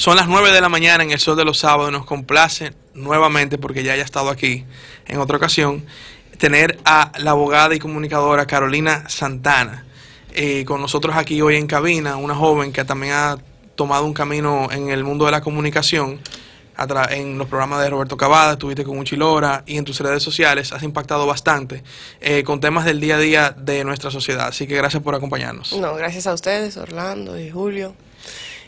Son las 9 de la mañana en el Sol de los Sábados. Nos complace nuevamente, porque ya haya estado aquí en otra ocasión, tener a la abogada y comunicadora Carolina Santana con nosotros aquí hoy en cabina, una joven que también ha tomado un camino en el mundo de la comunicación. En los programas de Roberto Cavada, estuviste con Uchi Lora y en tus redes sociales has impactado bastante con temas del día a día de nuestra sociedad. Así que gracias por acompañarnos. No, gracias a ustedes, Orlando y Julio.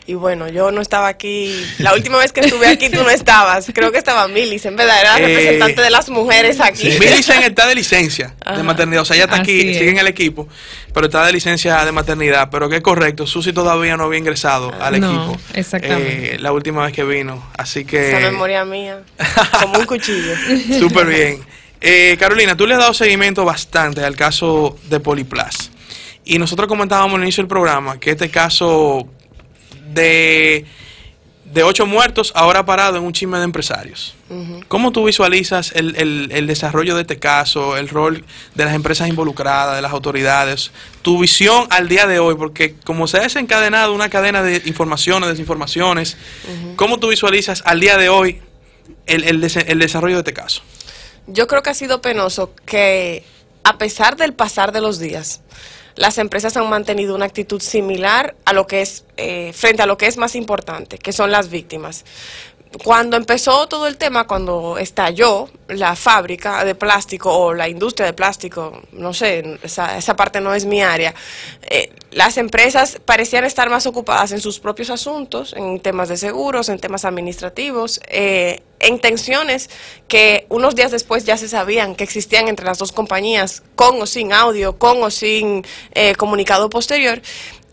Y bueno, yo no estaba aquí, la última vez que estuve aquí tú no estabas, creo que estaba Milicen, ¿verdad? Era la representante de las mujeres aquí. Sí. Milicen está de licencia de maternidad, o sea, ella está aquí, sigue en el equipo, pero está de licencia de maternidad, pero que es correcto, Susi todavía no había ingresado al equipo. Exactamente. La última vez que vino, así que... Esa memoria mía, como un cuchillo. Súper bien. Carolina, tú le has dado seguimiento bastante al caso de Poliplas, y nosotros comentábamos al inicio del programa que este caso... De 8 muertos, ahora parado en un chisme de empresarios. ¿Cómo tú visualizas el desarrollo de este caso, el rol de las empresas involucradas, de las autoridades, tu visión al día de hoy? Porque como se ha desencadenado una cadena de informaciones, desinformaciones, ¿cómo tú visualizas al día de hoy el desarrollo de este caso? Yo creo que ha sido penoso que, a pesar del pasar de los días, las empresas han mantenido una actitud similar a lo que es, frente a lo que es más importante, que son las víctimas. Cuando empezó todo el tema, cuando estalló la fábrica de plástico o la industria de plástico, no sé, esa parte no es mi área, las empresas parecían estar más ocupadas en sus propios asuntos, en temas de seguros, en temas administrativos, en tensiones que unos días después ya se sabían que existían entre las dos compañías, con o sin audio, con o sin comunicado posterior.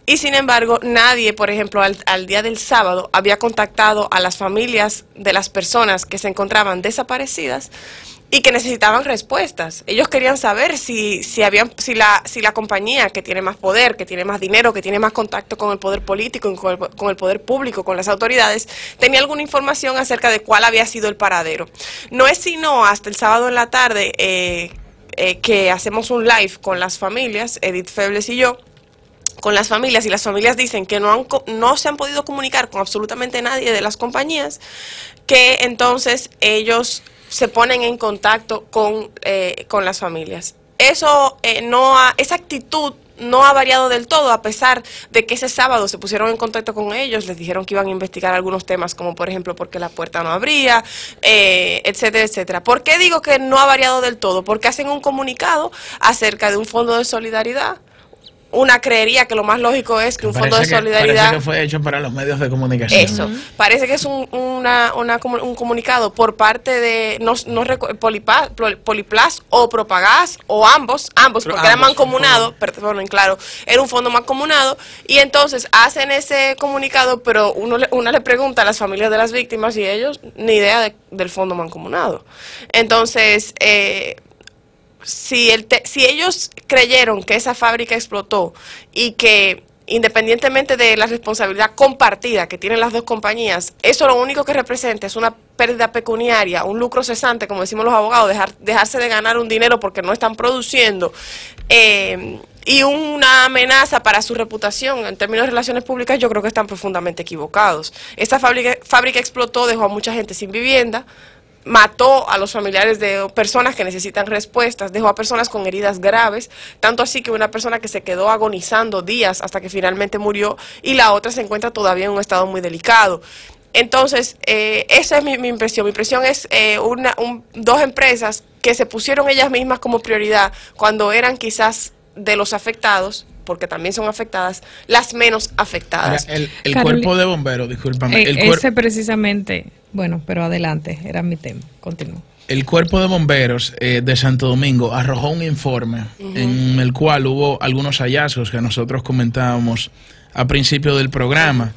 Y sin embargo, nadie, por ejemplo, al día del sábado había contactado a las familias de las personas que se encontraban desaparecidas y que necesitaban respuestas. Ellos querían saber si la compañía que tiene más poder, que tiene más dinero, que tiene más contacto con el poder político, con el poder público, con las autoridades, tenía alguna información acerca de cuál había sido el paradero. No es sino hasta el sábado en la tarde que hacemos un live con las familias, Edith Febles y yo, con las familias, y las familias dicen que no se han podido comunicar con absolutamente nadie de las compañías, que entonces ellos se ponen en contacto con las familias. Esa actitud no ha variado del todo, a pesar de que ese sábado se pusieron en contacto con ellos, les dijeron que iban a investigar algunos temas, como por ejemplo por qué la puerta no abría, etcétera, etcétera. ¿Por qué digo que no ha variado del todo? Porque hacen un comunicado acerca de un fondo de solidaridad. Una creería que lo más lógico es que un fondo de solidaridad... Parece que fue hecho para los medios de comunicación. Eso, parece que es un comunicado por parte de Poliplas o Propagás, o ambos, porque era mancomunado, perdón, claro, era un fondo mancomunado, y entonces hacen ese comunicado, pero uno le pregunta a las familias de las víctimas y ellos ni idea del fondo mancomunado. Entonces... Si ellos creyeron que esa fábrica explotó y que independientemente de la responsabilidad compartida que tienen las dos compañías, eso lo único que representa es una pérdida pecuniaria, un lucro cesante, como decimos los abogados, dejarse de ganar un dinero porque no están produciendo, y una amenaza para su reputación en términos de relaciones públicas, yo creo que están profundamente equivocados. Esta fábrica explotó, dejó a mucha gente sin vivienda, mató a los familiares de personas que necesitan respuestas, dejó a personas con heridas graves, tanto así que una persona que se quedó agonizando días hasta que finalmente murió, y la otra se encuentra todavía en un estado muy delicado. Entonces, esa es mi impresión. Mi impresión es dos empresas que se pusieron ellas mismas como prioridad cuando eran quizás de los afectados, porque también son afectadas, las menos afectadas. El cuerpo de bomberos, discúlpame. Ese precisamente, bueno, pero adelante, era mi tema, continúo. El cuerpo de bomberos de Santo Domingo arrojó un informe en el cual hubo algunos hallazgos que nosotros comentábamos a principio del programa.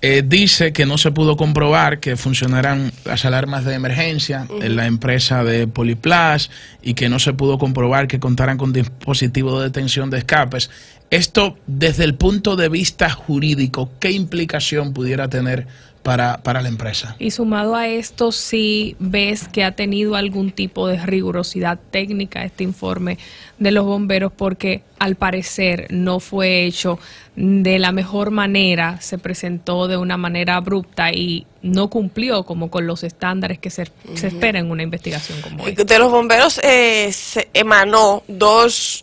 Dice que no se pudo comprobar que funcionaran las alarmas de emergencia en la empresa de Poliplas y que no se pudo comprobar que contaran con dispositivos de detención de escapes. Esto, desde el punto de vista jurídico, ¿qué implicación pudiera tener para la empresa? Y sumado a esto, si ves que ha tenido algún tipo de rigurosidad técnica este informe de los bomberos, porque al parecer no fue hecho de la mejor manera, se presentó de una manera abrupta y no cumplió como con los estándares que se espera en una investigación como esta. De los bomberos se emanó dos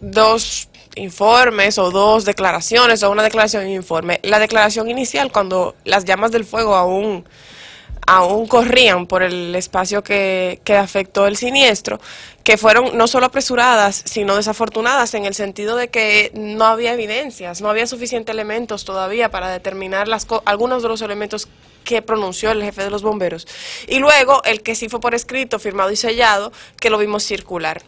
informes o dos declaraciones o una declaración y un informe. La declaración inicial, cuando las llamas del fuego aún corrían por el espacio que afectó el siniestro, que fueron no solo apresuradas, sino desafortunadas en el sentido de que no había evidencias, no había suficientes elementos todavía para determinar algunos de los elementos que pronunció el jefe de los bomberos. Y luego el que sí fue por escrito, firmado y sellado, que lo vimos circular.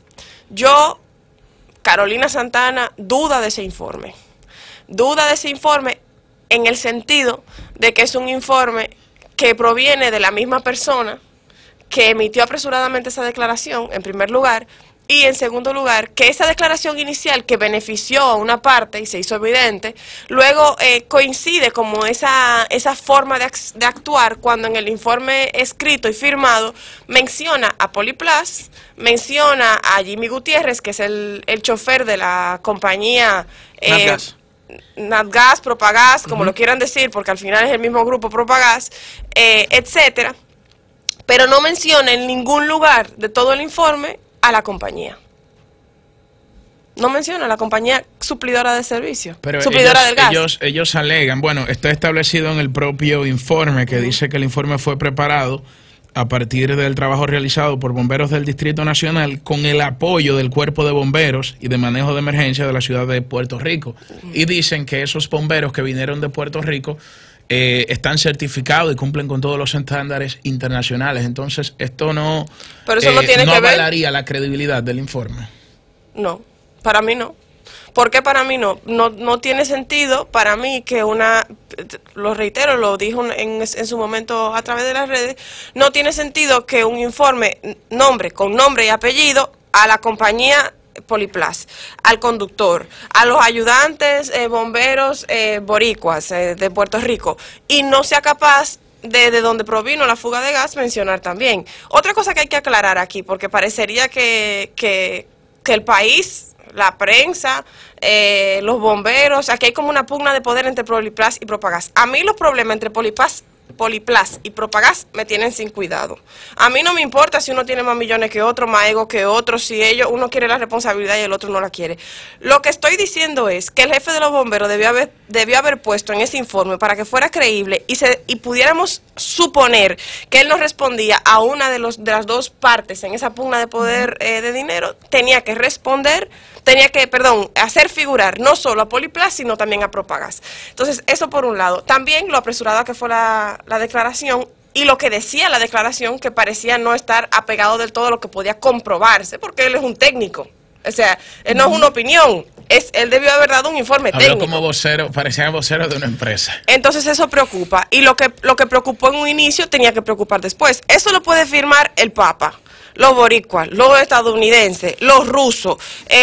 Carolina Santana duda de ese informe. Duda de ese informe en el sentido de que es un informe que proviene de la misma persona que emitió apresuradamente esa declaración, en primer lugar, y en segundo lugar, que esa declaración inicial que benefició a una parte y se hizo evidente, luego coincide como esa forma de actuar cuando en el informe escrito y firmado menciona a Poliplas, menciona a Jimmy Gutiérrez, que es el chofer de la compañía Natgas, Propagás, como lo quieran decir, porque al final es el mismo grupo Propagás, etcétera, pero no menciona en ningún lugar de todo el informe a la compañía. No menciona a la compañía suplidora de servicio, pero suplidora del gas. Ellos alegan, bueno, está establecido en el propio informe que dice que el informe fue preparado a partir del trabajo realizado por bomberos del Distrito Nacional con el apoyo del Cuerpo de Bomberos y de Manejo de Emergencia de la ciudad de Puerto Rico. Y dicen que esos bomberos que vinieron de Puerto Rico están certificados y cumplen con todos los estándares internacionales. Entonces, esto no, pero eso no avalaría la credibilidad del informe. No, para mí no. ¿Por qué para mí no? No tiene sentido para mí que lo reitero, lo dijo en su momento a través de las redes, no tiene sentido que un informe con nombre y apellido a la compañía Poliplas, al conductor, a los ayudantes bomberos boricuas de Puerto Rico, y no sea capaz de donde provino la fuga de gas mencionar también. Otra cosa que hay que aclarar aquí, porque parecería que el país, la prensa, los bomberos, aquí hay como una pugna de poder entre Poliplas y Propagás. A mí los problemas entre Poliplas y Propagás me tienen sin cuidado. A mí no me importa si uno tiene más millones que otro, más ego que otro, si uno quiere la responsabilidad y el otro no la quiere. Lo que estoy diciendo es que el jefe de los bomberos debió haber puesto en ese informe para que fuera creíble y pudiéramos suponer que él no respondía a una de las dos partes en esa pugna de poder de dinero, tenía que hacer figurar no solo a Poliplas, sino también a Propagás. Entonces, eso por un lado. También lo apresurada que fue la declaración y lo que decía la declaración, que parecía no estar apegado del todo a lo que podía comprobarse, porque él es un técnico. O sea, él no es una opinión. Él debió haber dado un informe técnico. Como vocero, parecía vocero de una empresa. Entonces eso preocupa. Y lo que preocupó en un inicio tenía que preocupar después. Eso lo puede firmar el Papa, los boricuas, los estadounidenses, los rusos,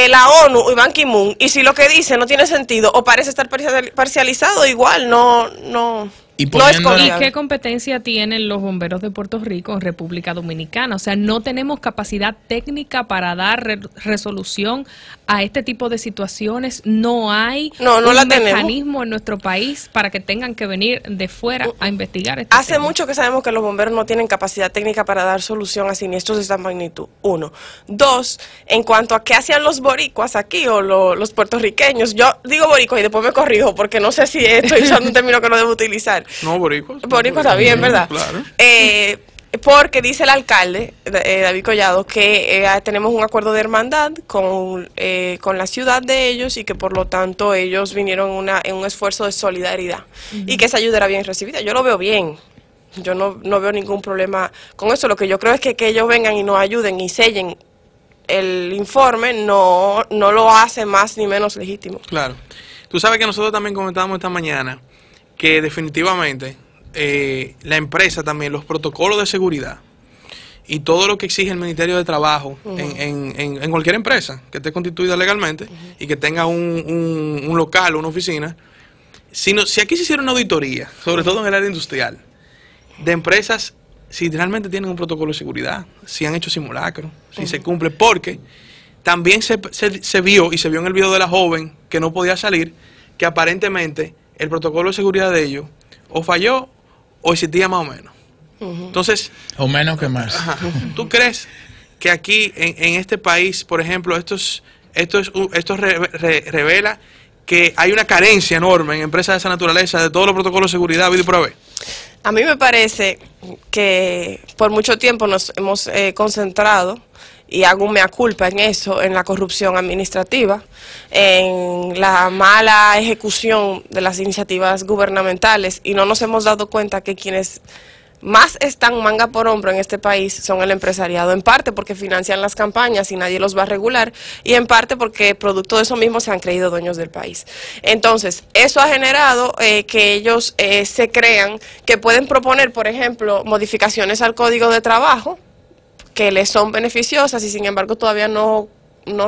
la ONU y Ban Ki-moon. Y si lo que dice no tiene sentido o parece estar parcializado, igual no ¿Y qué competencia tienen los bomberos de Puerto Rico en República Dominicana? O sea, no tenemos capacidad técnica para dar resolución a este tipo de situaciones. No hay un mecanismo en nuestro país para que tengan que venir de fuera a investigar. Hace mucho que sabemos que los bomberos no tienen capacidad técnica para dar solución a siniestros de esta magnitud. 1. 2. En cuanto a qué hacían los boricuas aquí o los puertorriqueños. Yo digo boricuas y después me corrijo porque no sé si estoy usando un término que no debo utilizar. No, boricuas. Boricuas está bien, ¿verdad? Claro. Porque dice el alcalde, David Collado, que tenemos un acuerdo de hermandad con la ciudad de ellos y que por lo tanto ellos vinieron en un esfuerzo de solidaridad y que esa ayuda era bien recibida. Yo lo veo bien. Yo no veo ningún problema con eso. Lo que yo creo es que ellos vengan y nos ayuden y sellen el informe no lo hace más ni menos legítimo. Claro. Tú sabes que nosotros también comentábamos esta mañana que definitivamente la empresa también, los protocolos de seguridad y todo lo que exige el Ministerio de Trabajo en cualquier empresa que esté constituida legalmente y que tenga un local o una oficina, si aquí se hiciera una auditoría, sobre todo en el área industrial, de empresas, si realmente tienen un protocolo de seguridad, si han hecho simulacros, si se cumple, porque también se vio, y se vio en el video de la joven que no podía salir, que aparentemente el protocolo de seguridad de ellos o falló o existía más o menos. Entonces, o menos que más. ¿Tú crees que aquí en este país, por ejemplo, esto revela que hay una carencia enorme en empresas de esa naturaleza de todos los protocolos de seguridad habido y por haber? A mí me parece que por mucho tiempo nos hemos concentrado, y hago un mea culpa en eso, en la corrupción administrativa, en la mala ejecución de las iniciativas gubernamentales, y no nos hemos dado cuenta que quienes más están manga por hombro en este país son el empresariado, en parte porque financian las campañas y nadie los va a regular, y en parte porque producto de eso mismo se han creído dueños del país. Entonces, eso ha generado que ellos se crean que pueden proponer, por ejemplo, modificaciones al Código de Trabajo, que les son beneficiosas y sin embargo todavía no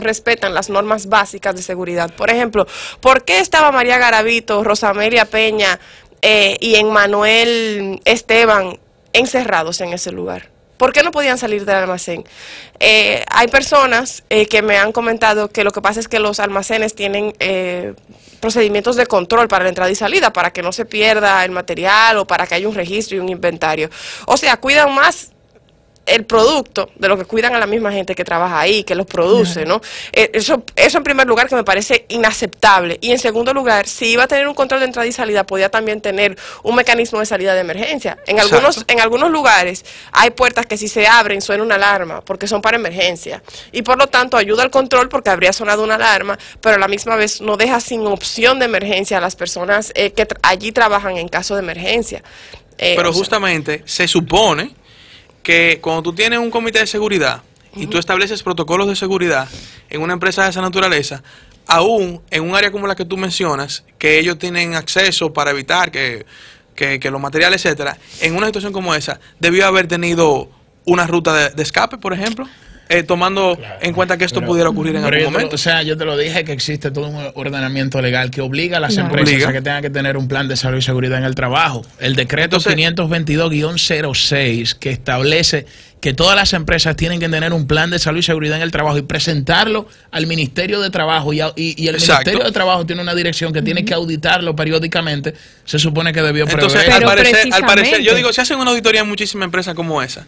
respetan las normas básicas de seguridad. Por ejemplo, ¿por qué estaba María Garavito, Rosamelia Peña y Emmanuel Esteban encerrados en ese lugar? ¿Por qué no podían salir del almacén? Hay personas que me han comentado que lo que pasa es que los almacenes tienen procedimientos de control para la entrada y salida, para que no se pierda el material o para que haya un registro y un inventario. O sea, cuidan más el producto de lo que cuidan a la misma gente que trabaja ahí, que los produce, ¿no? Eso en primer lugar, que me parece inaceptable. Y en segundo lugar, si iba a tener un control de entrada y salida, podía también tener un mecanismo de salida de emergencia. En algunos lugares hay puertas que si se abren suena una alarma, porque son para emergencia. Y por lo tanto ayuda al control porque habría sonado una alarma, pero a la misma vez no deja sin opción de emergencia a las personas que allí trabajan en caso de emergencia. Pero justamente se supone que cuando tú tienes un comité de seguridad y tú estableces protocolos de seguridad en una empresa de esa naturaleza, aún en un área como la que tú mencionas, que ellos tienen acceso para evitar que los materiales, etcétera, en una situación como esa, debió haber tenido una ruta de escape, por ejemplo, tomando en cuenta que esto pudiera ocurrir en algún momento. O sea, yo te lo dije, que existe todo un ordenamiento legal que obliga a las empresas a que tengan que tener un plan de salud y seguridad en el trabajo. El decreto 522-06, que establece que todas las empresas tienen que tener un plan de salud y seguridad en el trabajo y presentarlo al Ministerio de Trabajo, y el Ministerio de Trabajo tiene una dirección que tiene que auditarlo periódicamente. Se supone que debió prever. Entonces, al parecer, yo digo, si hacen una auditoría en muchísimas empresas como esa,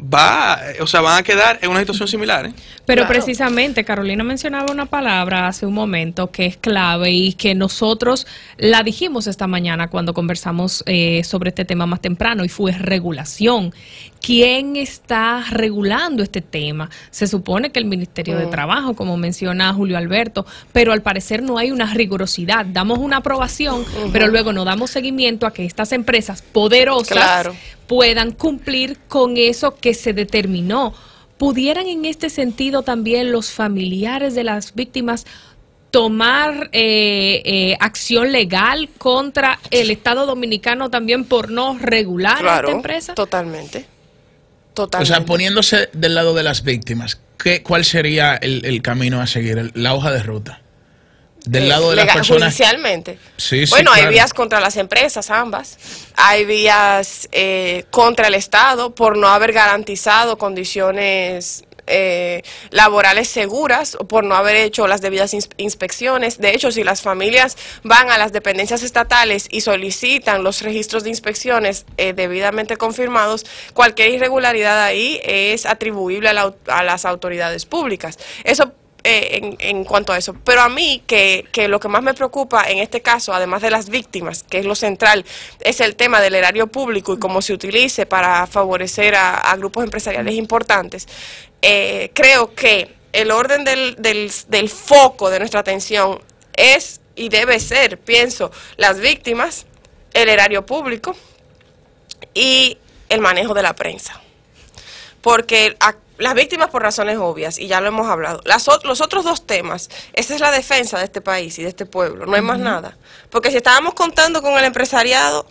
van a quedar en una situación similar, Pero precisamente Carolina mencionaba una palabra hace un momento que es clave y que nosotros la dijimos esta mañana cuando conversamos sobre este tema más temprano, y fue regulación. ¿Quién está regulando este tema? Se supone que el Ministerio de Trabajo, como menciona Julio Alberto, pero al parecer no hay una rigurosidad. Damos una aprobación, pero luego no damos seguimiento a que estas empresas poderosas puedan cumplir con eso que se determinó. ¿Pudieran en este sentido también los familiares de las víctimas tomar acción legal contra el Estado Dominicano también por no regular a esta empresa? Totalmente. O sea, poniéndose del lado de las víctimas, ¿cuál sería el camino a seguir, la hoja de ruta? Del lado de las personas. Judicialmente. Sí, bueno, claro. Hay vías contra las empresas, ambas. Hay vías contra el Estado por no haber garantizado condiciones laborales seguras, o por no haber hecho las debidas inspecciones. De hecho, si las familias van a las dependencias estatales y solicitan los registros de inspecciones debidamente confirmados, cualquier irregularidad ahí es atribuible a las autoridades públicas. Eso en cuanto a eso. Pero a mí, que lo que más me preocupa en este caso, además de las víctimas, que es lo central, es el tema del erario público y cómo se utilice para favorecer a grupos empresariales importantes. Creo que el orden del foco de nuestra atención es y debe ser, pienso, las víctimas, el erario público y el manejo de la prensa. Porque las víctimas por razones obvias, y ya lo hemos hablado. Los otros dos temas, esa es la defensa de este país y de este pueblo, no hay más nada. Porque si estábamos contando con el empresariado,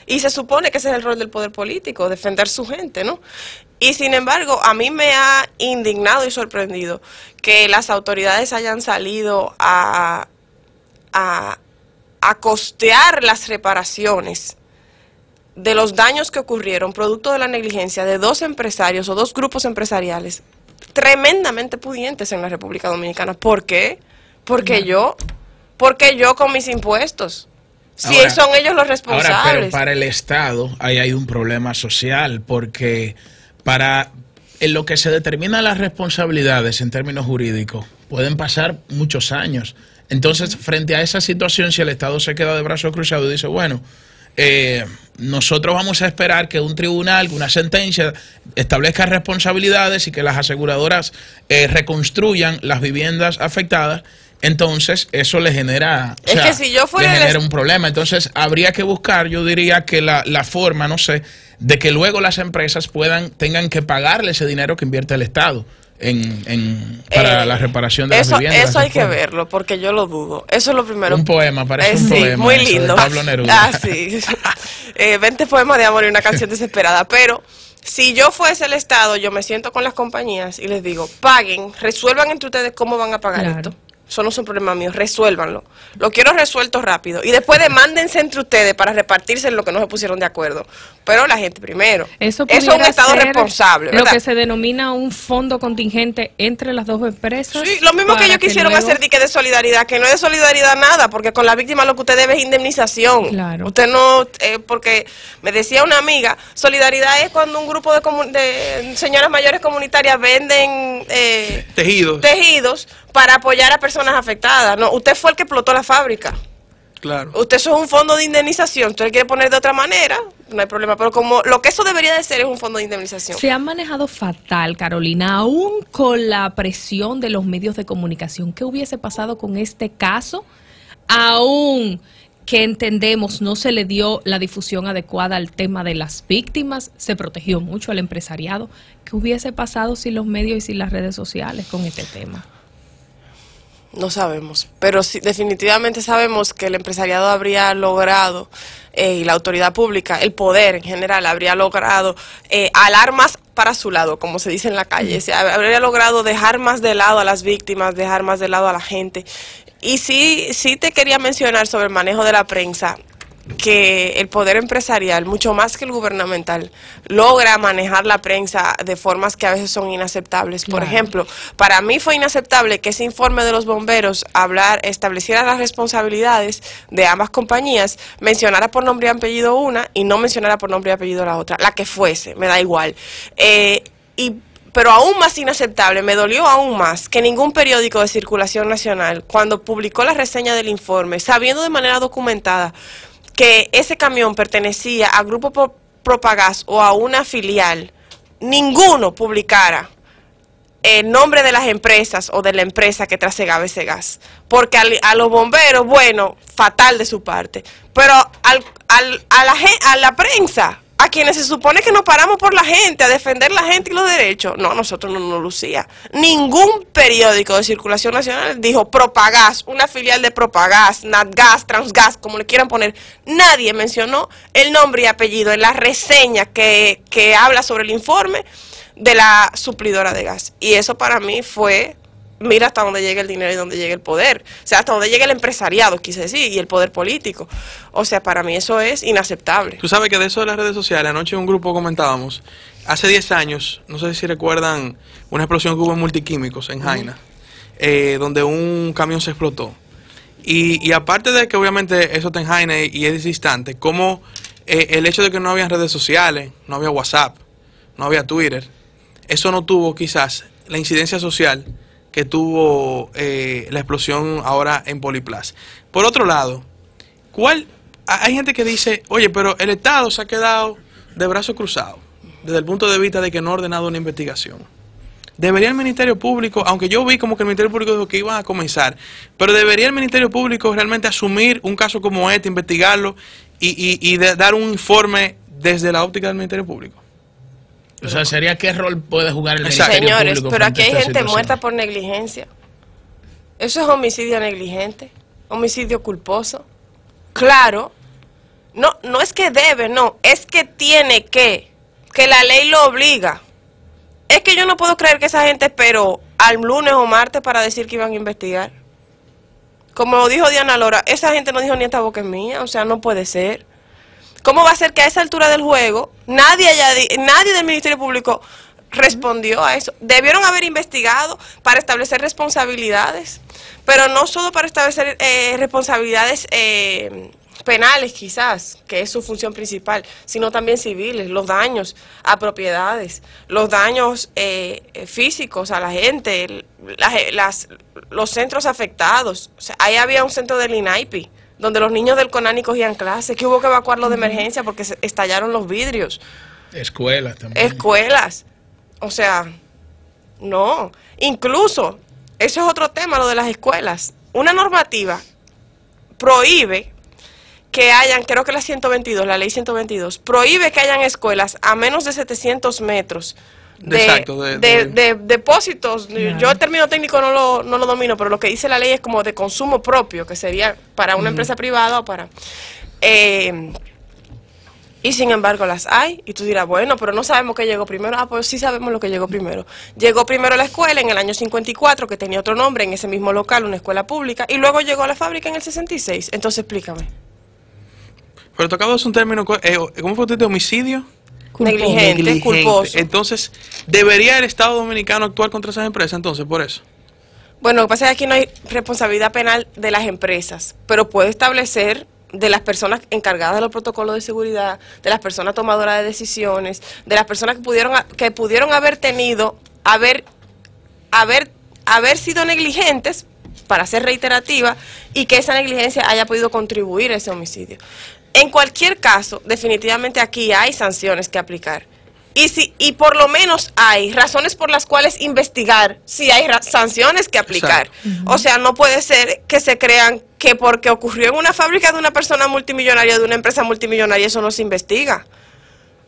y se supone que ese es el rol del poder político, defender su gente, ¿no? Y sin embargo, a mí me ha indignado y sorprendido que las autoridades hayan salido a costear las reparaciones de los daños que ocurrieron producto de la negligencia de 2 empresarios o 2 grupos empresariales tremendamente pudientes en la República Dominicana. ¿Por qué? Porque yo con mis impuestos. Si Ahora, son ellos los responsables. Ahora, pero para el Estado ahí hay un problema social, porque en lo que se determinan las responsabilidades en términos jurídicos pueden pasar muchos años. Entonces, frente a esa situación, si el Estado se queda de brazos cruzados y dice, bueno, nosotros vamos a esperar que un tribunal, que una sentencia establezca responsabilidades y que las aseguradoras reconstruyan las viviendas afectadas, entonces eso le genera, que si yo fuera le genera un problema. Entonces habría que buscar, yo diría que la forma, no sé, de que luego las empresas tengan que pagarle ese dinero que invierte el Estado para la reparación de las viviendas. Eso hay que verlo, porque yo lo dudo. Eso es lo primero. Un poema, parece un sí, poema. Muy lindo. De Pablo Neruda. Sí. 20 poemas de amor y una canción desesperada. Pero si yo fuese el Estado, yo me siento con las compañías y les digo, paguen, resuelvan entre ustedes cómo van a pagar esto. Eso no es un problema mío, resuélvanlo. Lo quiero resuelto rápido. Y después demándense entre ustedes para repartirse en lo que no se pusieron de acuerdo. Pero la gente primero. Eso es un Estado responsable, ¿verdad? Lo que se denomina un fondo contingente entre las 2 empresas. Sí, lo mismo que ellos quisieron hacer de solidaridad, que no es de solidaridad nada, porque con la víctima lo que usted debe es indemnización. Claro. Usted no, porque me decía una amiga, solidaridad es cuando un grupo de señoras mayores comunitarias venden tejidos para apoyar a personas afectadas. No, usted fue el que explotó la fábrica. Claro. Usted eso es un fondo de indemnización. Usted quiere poner de otra manera, no hay problema. Pero como lo que eso debería de ser es un fondo de indemnización. Se han manejado fatal, Carolina, aún con la presión de los medios de comunicación. ¿Qué hubiese pasado con este caso? Aún que entendemos no se le dio la difusión adecuada al tema de las víctimas, se protegió mucho al empresariado. ¿Qué hubiese pasado sin los medios y sin las redes sociales con este tema? No sabemos, pero sí, definitivamente sabemos que el empresariado habría logrado, y la autoridad pública, el poder en general, habría logrado alar más para su lado, como se dice en la calle. Habría logrado dejar más de lado a las víctimas, dejar más de lado a la gente. Y sí te quería mencionar sobre el manejo de la prensa, que el poder empresarial, mucho más que el gubernamental, logra manejar la prensa de formas que a veces son inaceptables. Por ejemplo, para mí fue inaceptable que ese informe de los bomberos estableciera las responsabilidades de ambas compañías, mencionara por nombre y apellido una y no mencionara por nombre y apellido la otra, la que fuese, me da igual. Pero aún más inaceptable, me dolió aún más que ningún periódico de circulación nacional, cuando publicó la reseña del informe, sabiendo de manera documentada que ese camión pertenecía a Grupo Propagás o a una filial, ninguno publicara el nombre de las empresas o de la empresa que trasegaba ese gas. Porque a los bomberos, bueno, fatal de su parte. Pero a la prensa, a quienes se supone que nos paramos por la gente, a defender la gente y los derechos, no, nosotros no nos lucía. Ningún periódico de circulación nacional dijo Propagás, una filial de Propagás, Natgas, Transgas, como le quieran poner. Nadie mencionó el nombre y apellido en la reseña que habla sobre el informe de la suplidora de gas. Y eso para mí fue, mira hasta dónde llega el dinero y dónde llega el poder. O sea, hasta dónde llega el empresariado, quise decir, y el poder político. O sea, para mí eso es inaceptable. Tú sabes que de eso de las redes sociales, anoche en un grupo comentábamos, hace 10 años, no sé si recuerdan una explosión que hubo en Multiquímicos, en Jaina, donde un camión se explotó. Y aparte de que obviamente eso está en Jaina y es distante, como el hecho de que no había redes sociales, no había WhatsApp, no había Twitter, eso no tuvo quizás la incidencia social que tuvo la explosión ahora en Poliplas. Por otro lado, hay gente que dice, oye, pero el Estado se ha quedado de brazos cruzados desde el punto de vista de que no ha ordenado una investigación. Debería el Ministerio Público, aunque yo vi como que el Ministerio Público dijo que iban a comenzar, pero debería el Ministerio Público realmente asumir un caso como este, investigarlo y dar un informe desde la óptica del Ministerio Público. O sea, ¿sería qué rol puede jugar el Ministerio Señores, Público? pero aquí hay gente situación muerta por negligencia. Eso es homicidio negligente, homicidio culposo. Claro, no es que debe, no, es que tiene que la ley lo obliga. Es que yo no puedo creer que esa gente esperó al lunes o martes para decir que iban a investigar. Como dijo Diana Lora, esa gente no dijo ni esta boca es mía, o sea, no puede ser. ¿Cómo va a ser que a esa altura del juego nadie del Ministerio Público respondió a eso? Debieron haber investigado para establecer responsabilidades, pero no solo para establecer responsabilidades penales quizás, que es su función principal, sino también civiles, los daños a propiedades, los daños físicos a la gente, los centros afectados. O sea, ahí había un centro del INAIPI, donde los niños del CONANI cogían clases, que hubo que evacuarlo de emergencia porque se estallaron los vidrios. Escuelas también. Escuelas. O sea, no. Incluso, eso es otro tema, lo de las escuelas. Una normativa prohíbe que hayan, creo que la 122, la ley 122, prohíbe que hayan escuelas a menos de 700 metros de depósitos. Claro. Yo el término técnico no lo domino, pero lo que dice la ley es como de consumo propio, que sería para una empresa privada o para... y sin embargo las hay, y tú dirás, bueno, pero no sabemos qué llegó primero. Ah, pues sí sabemos lo que llegó primero. Llegó primero la escuela en el año 54, que tenía otro nombre, en ese mismo local, una escuela pública, y luego llegó la fábrica en el 66. Entonces explícame. Pero tú acabas de un término, ¿cómo fue de homicidio? Negligente, culposo. Entonces, ¿debería el Estado Dominicano actuar contra esas empresas entonces por eso? Bueno, lo que pasa es que aquí no hay responsabilidad penal de las empresas, pero puede establecer de las personas encargadas de los protocolos de seguridad, de las personas tomadoras de decisiones, de las personas que pudieron haber tenido, haber sido negligentes, para ser reiterativa, y que esa negligencia haya podido contribuir a ese homicidio. En cualquier caso, definitivamente aquí hay sanciones que aplicar. Y por lo menos hay razones por las cuales investigar, si hay sanciones que aplicar. O sea, no puede ser que se crean que porque ocurrió en una fábrica de una persona multimillonaria, de una empresa multimillonaria, eso no se investiga.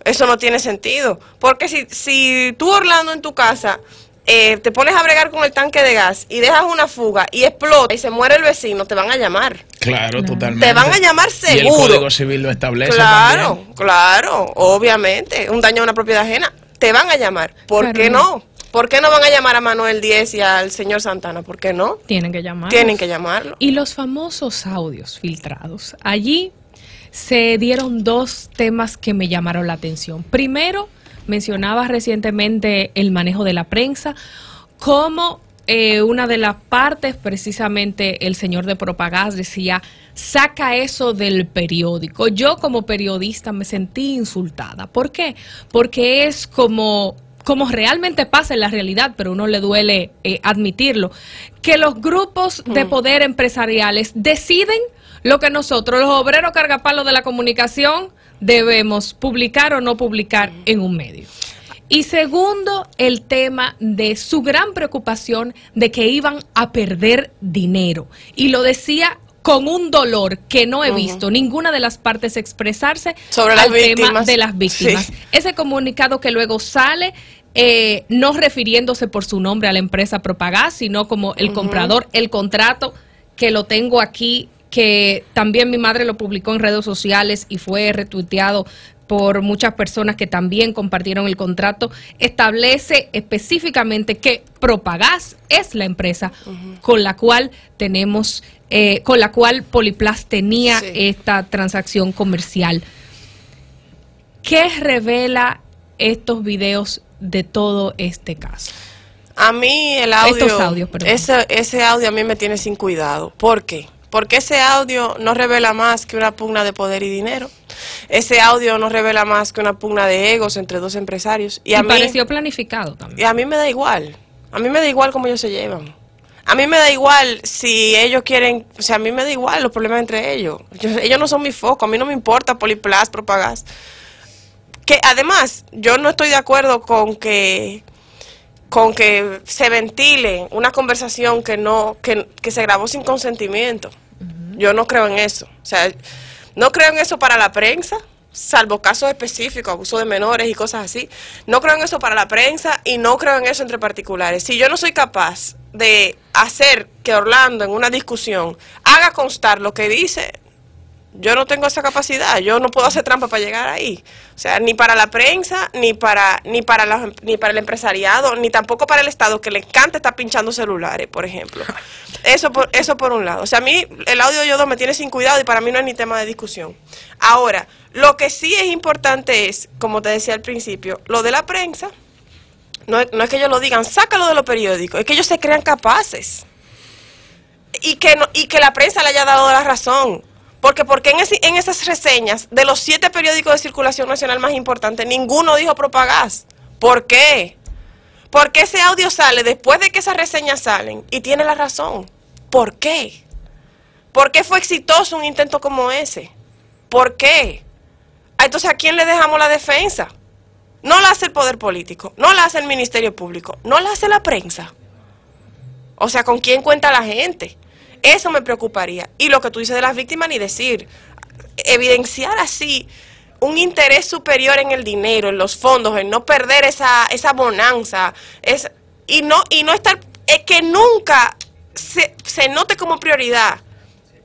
Eso no tiene sentido. Porque si tú, Orlando, en tu casa te pones a bregar con el tanque de gas y dejas una fuga y explota y se muere el vecino, te van a llamar. Claro, totalmente. Te van a llamar seguro. Y el Código Civil lo establece también. Claro, obviamente. Un daño a una propiedad ajena. Te van a llamar. ¿Por qué no? ¿Por qué no van a llamar a Manuel Díez y al señor Santana? ¿Por qué no? Tienen que llamarlo. Tienen que llamarlo. Y los famosos audios filtrados. Allí se dieron dos temas que me llamaron la atención. Primero, mencionaba recientemente el manejo de la prensa, como una de las partes, precisamente el señor de Propagás decía, saca eso del periódico. Yo como periodista me sentí insultada. ¿Por qué? Porque es como realmente pasa en la realidad, pero uno le duele admitirlo, que los grupos de poder empresariales deciden lo que nosotros, los obreros cargapalos de la comunicación, debemos publicar o no publicar en un medio. Y segundo, el tema de su gran preocupación de que iban a perder dinero. Y lo decía con un dolor que no he visto ninguna de las partes expresarse sobre al tema de las víctimas. Sí. Ese comunicado que luego sale, no refiriéndose por su nombre a la empresa Propagás, sino como el comprador, el contrato, que lo tengo aquí, que también mi madre lo publicó en redes sociales y fue retuiteado por muchas personas que también compartieron el contrato, establece específicamente que Propagás es la empresa con la cual tenemos, con la cual Poliplas tenía esta transacción comercial. ¿Qué revela estos videos de todo este caso? A mí el audio, estos audios, ese audio a mí me tiene sin cuidado. ¿Por qué? Porque ese audio no revela más que una pugna de poder y dinero. Ese audio no revela más que una pugna de egos entre dos empresarios. Y a mí pareció planificado también. Y a mí me da igual. A mí me da igual cómo ellos se llevan. A mí me da igual si ellos quieren, o sea, a mí me da igual los problemas entre ellos. Ellos no son mi foco, a mí no me importa Poliplas, Propagás. Que además, yo no estoy de acuerdo con que se ventile una conversación que se grabó sin consentimiento. Yo no creo en eso. O sea, no creo en eso para la prensa, salvo casos específicos, abuso de menores y cosas así. No creo en eso para la prensa y no creo en eso entre particulares. Si yo no soy capaz de hacer que Orlando en una discusión haga constar lo que dice, Yo no tengo esa capacidad, yo no puedo hacer trampa para llegar ahí. O sea, ni para la prensa, ni para el empresariado, ni tampoco para el Estado, que le encanta estar pinchando celulares, por ejemplo. Eso por un lado. O sea, a mí el audio de Yodo me tiene sin cuidado y para mí no es ni tema de discusión. Ahora, lo que sí es importante es, como te decía al principio, lo de la prensa, no es que ellos lo digan, sácalo de los periódicos, es que ellos se crean capaces. Y que la prensa le haya dado la razón. Porque en esas reseñas de los 7 periódicos de circulación nacional más importantes, ninguno dijo Propagás. ¿Por qué? Porque ese audio sale después de que esas reseñas salen y tiene la razón. ¿Por qué? ¿Por qué fue exitoso un intento como ese? ¿Por qué? Entonces, ¿a quién le dejamos la defensa? No la hace el poder político, no la hace el Ministerio Público, no la hace la prensa. O sea, ¿con quién cuenta la gente? Eso me preocuparía. Y lo que tú dices de las víctimas, ni decir. Evidenciar así un interés superior en el dinero, en los fondos, en no perder esa bonanza. Y no estar, que nunca se note como prioridad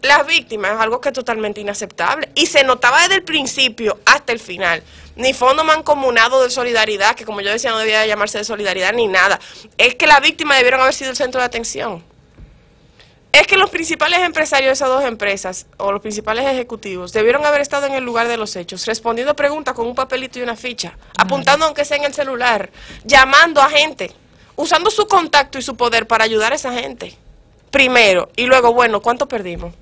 las víctimas, es algo que es totalmente inaceptable. Y se notaba desde el principio hasta el final. Ni fondo mancomunado de solidaridad, que como yo decía no debía llamarse de solidaridad ni nada. Es que las víctimas debieron haber sido el centro de atención. Es que los principales empresarios de esas dos empresas, o los principales ejecutivos, debieron haber estado en el lugar de los hechos, respondiendo a preguntas con un papelito y una ficha, apuntando aunque sea en el celular, llamando a gente, usando su contacto y su poder para ayudar a esa gente. Primero, y luego, bueno, ¿cuánto perdimos?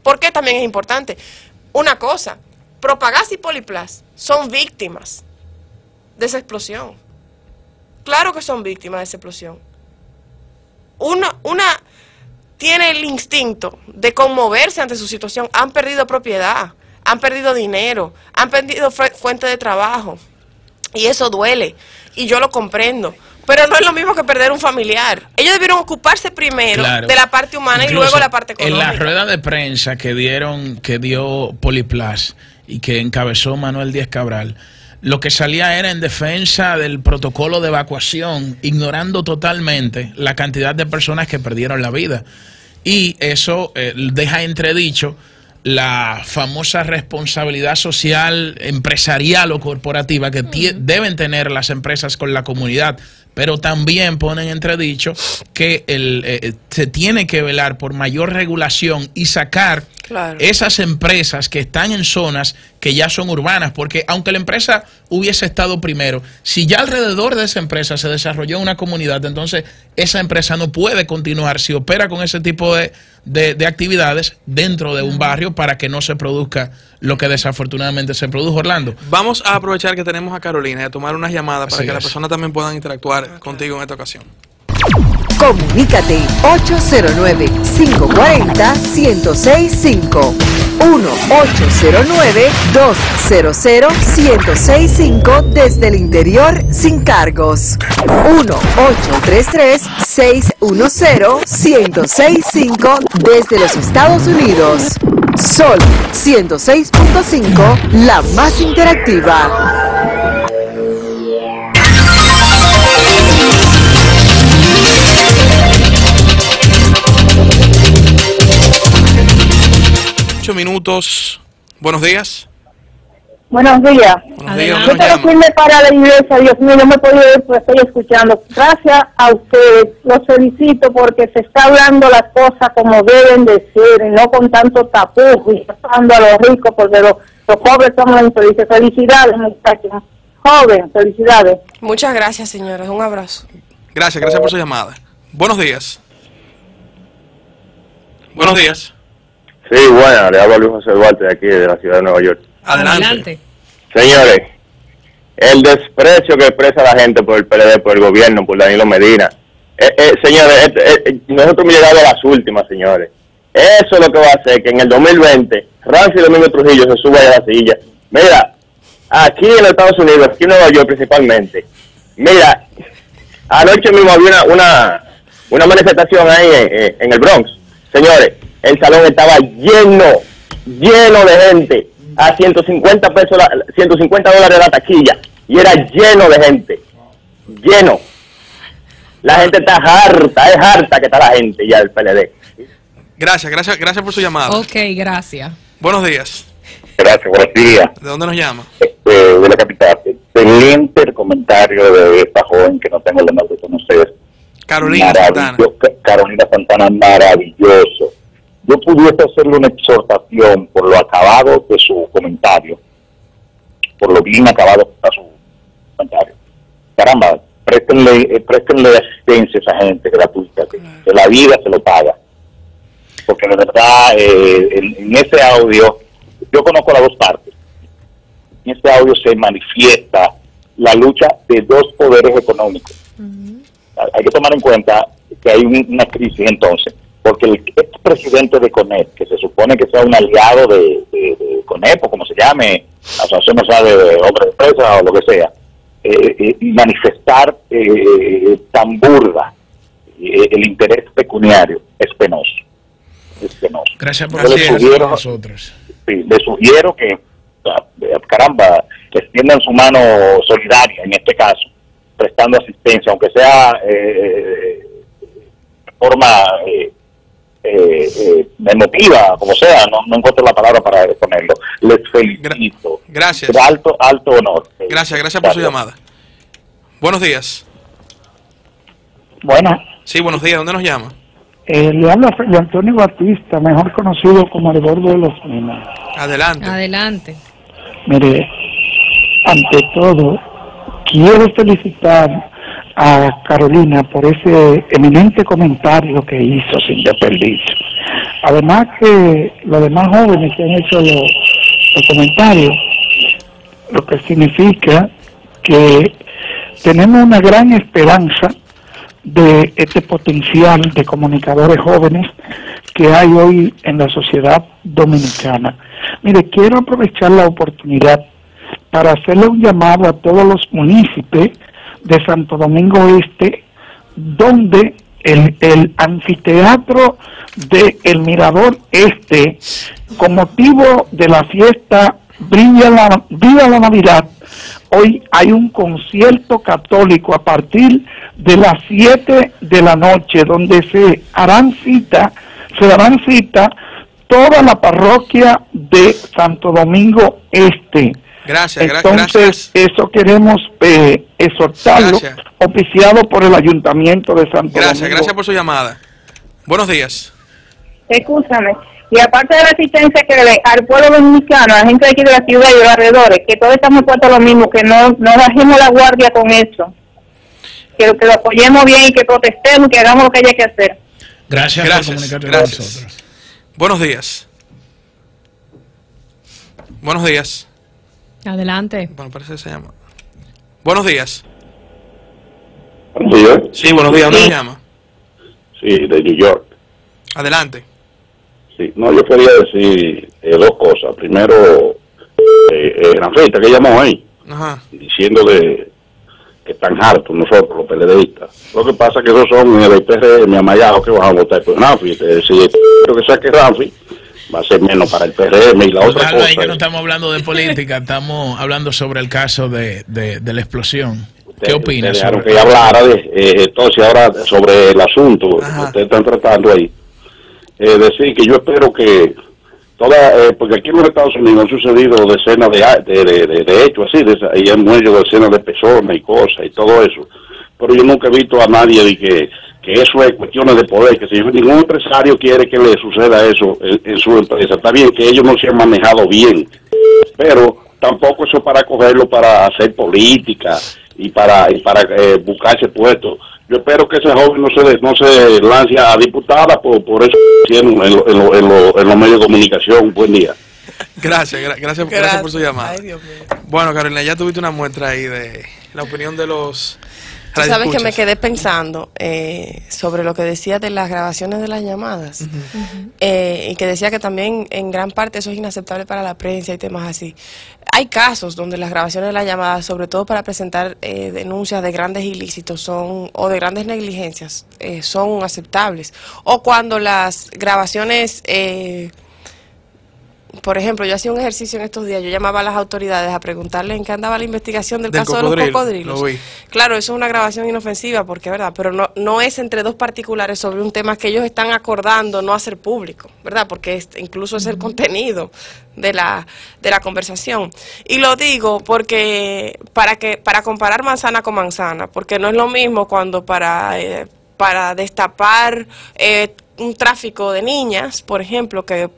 Porque también es importante. Una cosa, Propagás y Poliplas son víctimas de esa explosión. Claro que son víctimas de esa explosión. Una tiene el instinto de conmoverse ante su situación. Han perdido propiedad, han perdido dinero, han perdido fuente de trabajo. Y eso duele. Y yo lo comprendo. Pero no es lo mismo que perder un familiar. Ellos debieron ocuparse primero de la parte humana. Incluso y luego la parte económica. En la rueda de prensa que dio Poliplas y que encabezó Manuel Díaz Cabral, lo que salía era en defensa del protocolo de evacuación, ignorando totalmente la cantidad de personas que perdieron la vida. Y eso deja entredicho la famosa responsabilidad social, empresarial o corporativa que deben tener las empresas con la comunidad, pero también ponen entredicho que se tiene que velar por mayor regulación y sacar esas empresas que están en zonas que ya son urbanas, porque aunque la empresa hubiese estado primero, si ya alrededor de esa empresa se desarrolló una comunidad, entonces esa empresa no puede continuar si opera con ese tipo de actividades dentro de un barrio para que no se produzca lo que desafortunadamente se produjo, Orlando. Vamos a aprovechar que tenemos a Carolina y a tomar unas llamadas para que las personas también puedan interactuar contigo en esta ocasión. Comunícate 809-540-1065. 1-809-200-1065 desde el interior sin cargos. 1-833-610-1065 desde los Estados Unidos. Sol 106.5, la más interactiva. Minutos. Buenos días. Buenos días. Buenos días. Yo quiero irme para la iglesia, Dios mío, no me he podido ir, pues estoy escuchando. Gracias a ustedes, los felicito porque se está hablando las cosas como deben de ser, y no con tanto tapujo y pasando a los ricos, porque los pobres somos infelices. Felicidades, muchachos. Joven, felicidades. Muchas gracias, señores. Un abrazo. Gracias por su llamada. Buenos días. Buenos días. Sí, bueno, le hablo a Luis José Duarte de aquí, de la ciudad de Nueva York. Adelante. Señores, el desprecio que expresa la gente por el PLD, por el gobierno, por Danilo Medina. Señores, nosotros hemos llegado a las últimas, señores. Eso es lo que va a hacer que en el 2020 Rancy Domingo Trujillo se suba a la silla. Mira, aquí en los Estados Unidos, aquí en Nueva York principalmente, mira, anoche mismo había una manifestación ahí en el Bronx. Señores, el salón estaba lleno de gente, a $150 la taquilla, y era lleno de gente, lleno. La gente está harta que está la gente ya del PLD. Gracias por su llamada. Ok, gracias. Buenos días. Gracias, buenos días. ¿De dónde nos llama? De la capital. Excelente el comentario de esta joven que no tengo el honor de conocer. Carolina Santana. Carolina Santana, maravilloso. Yo pudiese hacerle una exhortación por lo acabado de su comentario, por lo bien acabado que está su comentario. Caramba, préstenle asistencia a esa gente gratuita, que la vida se lo paga. Porque de verdad, en ese audio, yo conozco las dos partes. En ese audio se manifiesta la lucha de dos poderes económicos. Hay que tomar en cuenta que hay una crisis entonces, porque el expresidente de CONEP, que se supone que sea un aliado de CONEP, o como se llame, Asociación Nacional de Hombres de Empresa o lo que sea, manifestar tan burda el interés pecuniario es penoso. Es penoso. Gracias por decir a nosotros. Sí, le sugiero que, caramba, que extiendan su mano solidaria en este caso, prestando asistencia, aunque sea de forma emotiva, como sea, no encuentro la palabra para exponerlo. Les felicito. Gracias. De alto honor. Gracias por su llamada. Buenos días. Buenas. Sí, buenos días. ¿Dónde nos llama? Le habla Fray Antonio Batista, mejor conocido como el Gordo de los Minas. Adelante. Adelante. Mire, ante todo, quiero felicitar a Carolina por ese eminente comentario que hizo sin desperdicio. Además que los demás jóvenes que han hecho los comentarios, lo que significa que tenemos una gran esperanza de este potencial de comunicadores jóvenes que hay hoy en la sociedad dominicana. Mire, quiero aprovechar la oportunidad para hacerle un llamado a todos los municipios de Santo Domingo Este, donde el anfiteatro de El Mirador Este, con motivo de la fiesta Viva la Navidad, hoy hay un concierto católico a partir de las 7 de la noche, donde se darán cita toda la parroquia de Santo Domingo Este. Gracias. Entonces, eso queremos exhortarlo, oficiado por el Ayuntamiento de Santo Domingo. Gracias por su llamada. Buenos días. Escúchame. Y aparte de la asistencia que le dé al pueblo dominicano, a la gente de aquí de la ciudad y de los alrededores, que todos estamos puestos lo mismo, que no bajemos la guardia con eso. Que lo apoyemos bien y que protestemos y que hagamos lo que haya que hacer. Gracias por comunicarte con nosotros. Buenos días. Buenos días. Adelante. Bueno, parece que se llama. Buenos días. ¿Buenos días? Sí, buenos días. ¿Dónde se llama? Sí, de New York. Adelante. Sí, no, yo quería decir dos cosas. Primero, Ranfita, que llamó ahí, diciéndole que están hartos nosotros, los PLDistas. Lo que pasa es que esos son el PRM amallado que van a votar por Ranfi. Si creo que saque Ranfi, va a ser menos para el PRM y la otra cosa. Ahí que no estamos hablando de política, estamos hablando sobre el caso de la explosión. ¿Qué opinas? Dejaron que hablara entonces ahora sobre el asunto que ustedes están tratando ahí. Decir que yo espero que porque aquí en los Estados Unidos han sucedido decenas de hechos así, y han muerto decenas de personas y cosas y todo eso, pero yo nunca he visto a nadie de que eso es cuestiones de poder, que si ningún empresario quiere que le suceda eso en su empresa. Está bien que ellos no se han manejado bien, pero tampoco eso para cogerlo para hacer política y para buscarse puestos. Yo espero que ese joven no se lance a diputada por eso en los medios de comunicación. Buen día. Gracias por su llamada. Ay, Dios mío. Bueno, Carolina, ya tuviste una muestra ahí de la opinión de los... Tú sabes que me quedé pensando sobre lo que decía de las grabaciones de las llamadas y que decía que también en gran parte eso es inaceptable para la prensa y temas así. Hay casos donde las grabaciones de las llamadas, sobre todo para presentar denuncias de grandes ilícitos o de grandes negligencias, son aceptables. O cuando las grabaciones por ejemplo, yo hacía un ejercicio en estos días, yo llamaba a las autoridades a preguntarles en qué andaba la investigación del caso de los cocodrilos. Lo vi. Claro, eso es una grabación inofensiva, porque verdad, pero no es entre dos particulares sobre un tema que ellos están acordando no hacer público, ¿verdad? Porque incluso es el contenido de la conversación. Y lo digo porque para comparar manzana con manzana, porque no es lo mismo cuando para destapar un tráfico de niñas, por ejemplo, que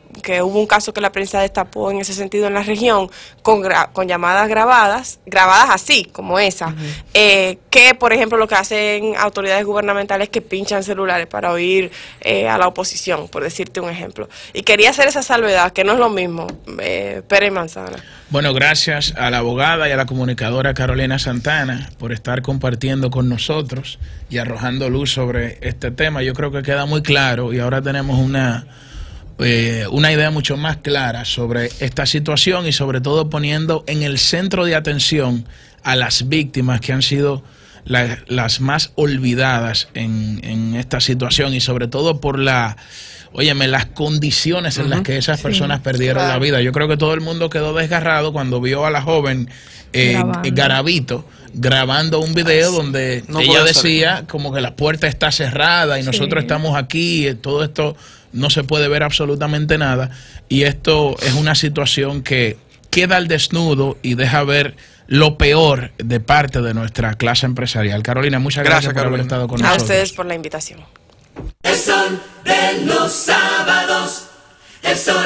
hubo un caso que la prensa destapó en ese sentido en la región, con llamadas grabadas así, como esa, que por ejemplo lo que hacen autoridades gubernamentales que pinchan celulares para oír a la oposición, por decirte un ejemplo. Y quería hacer esa salvedad, que no es lo mismo, pera y manzana. Bueno, gracias a la abogada y a la comunicadora Carolina Santana por estar compartiendo con nosotros y arrojando luz sobre este tema. Yo creo que queda muy claro y ahora tenemos una idea mucho más clara sobre esta situación y sobre todo poniendo en el centro de atención a las víctimas que han sido las más olvidadas en esta situación y sobre todo por las condiciones en las que esas personas perdieron la vida. Yo creo que todo el mundo quedó desgarrado cuando vio a la joven Garavito grabando un video donde ella decía como que la puerta está cerrada y nosotros estamos aquí, todo esto no se puede ver absolutamente nada, y esto es una situación que queda al desnudo y deja ver lo peor de parte de nuestra clase empresarial. Carolina, muchas gracias por haber estado con nosotros. A ustedes por la invitación. El sol de los sábados, el sol